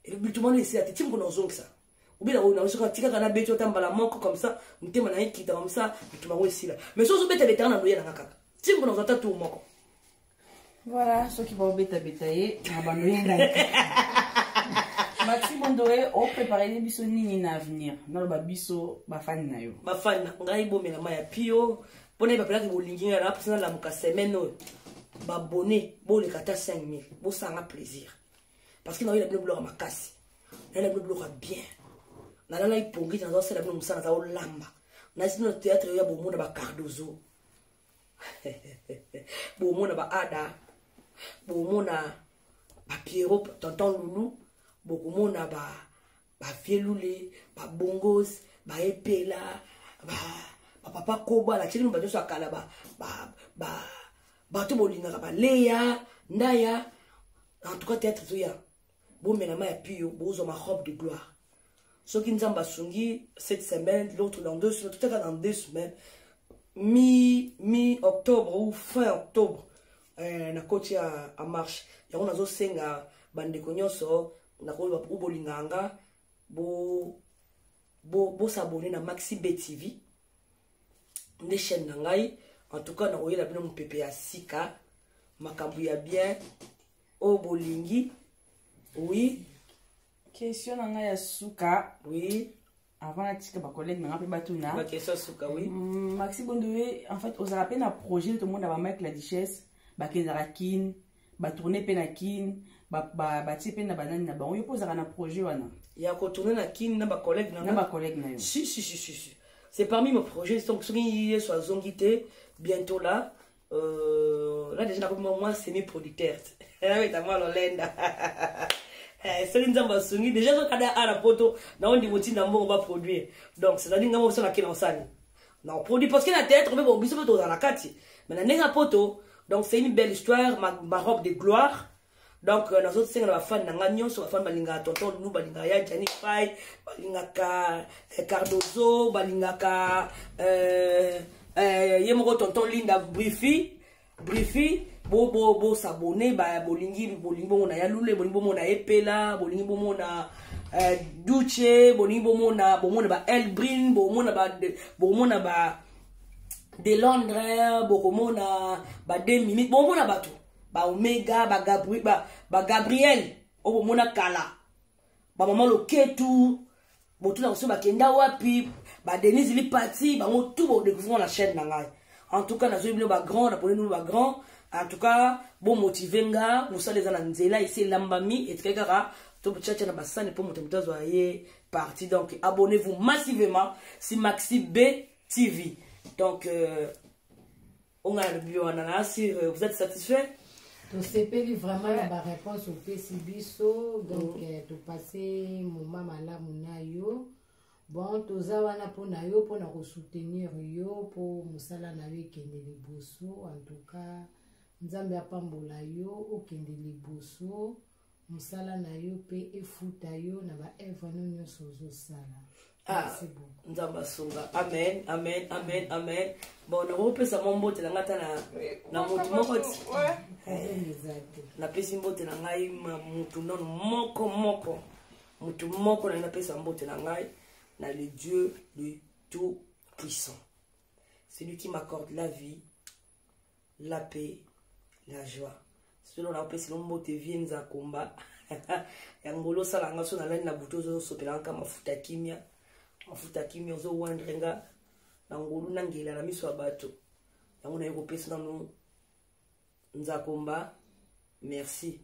Et le but tout le monde est ici, à t'es qu'on a zong ça. Ou bien on a aussi un tika kana betio tambala manko comme ça, on t'aime na qui comme ça, tout le monde ici là. Mais si on se bête avec un anoyer na kaka. Tim qu'on a tout manko. Voilà, ceux qui vont bête bétailler, on va anoyer. Maxi Bondoé, on prépare les biso nini na avenir. Na ba biso ba fan na yo. Ba fan na ngai bo mena maya pio. Pone ba pela ki bolingi na pesa la muka semaine no. Ba bonné, bo le kata 5000. Bo sanga plaisir. Parce que na il a bleu bleu makasi. Na la bleu bleu bien. Na la i pongi na zo sela bleu musana za olamba. Na sino no théâtre ya bo mona ba Cardozo. Bo mona ba Ada. Bo mona ba Pierrot, tonton Loulou. Beaucoup monde a ba fieloulé, ba bongos, ba epela, ba papa koba la chini mbato so kala ba to bolinga ba leya ndaya En tout cas, théâtre, tout ya. Bon, maintenant, il y a plus, bon, ma robe de gloire. Ceux qui nous ont sungi cette semaine, l'autre dans 2 semaines, tout à dans 2 semaines, mi-octobre ou fin octobre, na côté à marche. Il y a un senga bande konyoso, na ko ba bolinganga, bo s'abonner na Maxi B TV. Des chaînes nangai, en tout cas, na oye la bino mon pépé à Sika, makambu ya bien, o bolingi, oui. Question nanga ya suka. Oui. Avant la tika ba collègue nanga pe batuna. Ma question suka, oui. Maxi Bondoé, en fait, aux rappelle un projet tout le monde a avec la duchesse, ba kendara kin, ba tourner pe na kin, ba ti pe na banane na ba. On y pose un projet wana. Il y a ko tourner na kin na ba collègue nanga. Na ba collègue na yo. Si. C'est parmi mes projets, donc ceux qui sont zongité bientôt là. Là déjà moi c'est mes producteurs. Là avec ta mal Lenda. C'est une zamba sungi déjà so kada à la photo na on dit woti na mbongo ba produire. Donc c'est-à-dire ngamo so na kina osani. Na on produit parce que la tête mais bon biso photo dans la kati. Mais na nenga photo donc c'est une belle histoire ma robe de gloire. Donc na autres c'est la fan na nganyo so fan balinga tonton nous balinga ya Jani Fay balinga ka Cardozo balinga ka yemoko tonton Linda Brifi bo s'abonner ba bolingi mona ya lule bolingi mona epela bolingi mona Duce bolingi mona ba Elbrin mona ba de Londres mona ba 2 minutes mona bato ba Omega ba Gabriel o mona kala ba maman Loketu botu na so ba kenda wapi ba Denise li parti ba mo tout bo découvrir la chaîne na ngai. En tout cas na zo ba grand na pone nous ba grand. En tout cas bon motiver nga musale za na nzela ici lambami et kaka to tchatcha na basane pour monter mutazo aye parti. Donc abonnez-vous massivement si Maxi B TV. Donc on a le bio ananas si vous êtes satisfait. To sepeli vraiment la réponse au PCBiso donc to passer moment malamu na yo. Bon toza wana pona yo pona ko soutenir yo pour musala na yo kende liboso. En tout cas nzambe apambola yo okende liboso musala na yo pe efuta yo na ba evano nyonso ozosala. Merci beaucoup. Nzamba sunga. Amen. Bon na opesa mombote na ngata na mutu moko na pesi mbote na ngai mutu non moko mutu moko na pesa mbote na ngai na le Dieu le tout puissant. C'est lui qui m'accorde la vie, la paix, la joie. Selon la paix, c'est mbote vienza komba. Yangolo salanga so na lani na buto zo sopelanka mafuta kimia zo wandrenga na ngolu na ngela na miso abato. Yango na yeko pesa na nzakomba. Merci.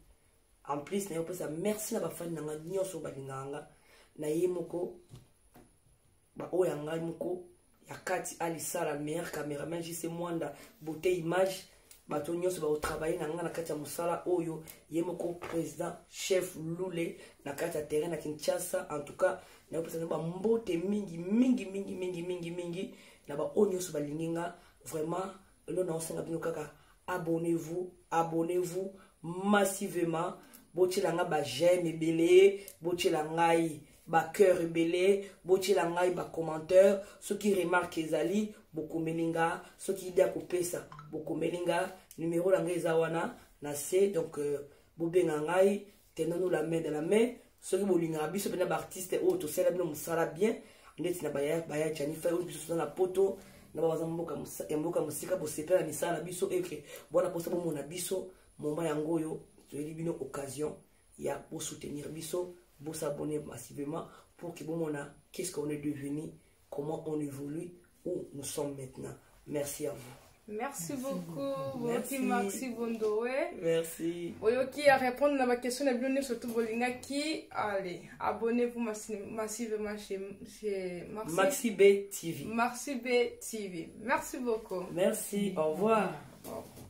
En plus na yeko pesa merci na ba fan na nyonso balinganga na yemoko ba oyanga moko yakati Alissa la meilleure caméraman jise mwanda beauté image bato nyonso ba travailler na ngana kati ya musala oyo yemoko président chef Lule na kati ya terrain na Kinshasa. En tout cas na yopesa ba mbote mingi na ba onyoso balinginga vraiment elo na osenga bino kaka abonnez-vous massivement botela nga ba j'aime ebele botela ngai ba cœur ebele botela ngai ba commentaire ceux qui remarquent ezali bokomelinga ceux qui idea kopesa bokomelinga numéro la ngai zawana na C donc bobenga ngai tenons-nous la main dans la main ceux qui bolinga biso pena ba artiste o to sala bino musala bien ndeti na baya Jani Fay o biso na poto na ba mboka musika bo sepela misala biso eke bona posa bo mona biso momba yango yo to bino occasion ya pour soutenir biso pour s'abonner massivement pour que bon mona qu'est-ce qu'on est devenu, comment on évolue, où nous sommes maintenant. Merci à vous. Merci beaucoup, merci Maxi Bondoé. Merci. Oyoki à répondre à ma question, abonnez surtout Bolinga qui allez abonnez-vous massivement chez Maxi B TV. Maxi B TV. Merci beaucoup. Merci. Au revoir. Au revoir.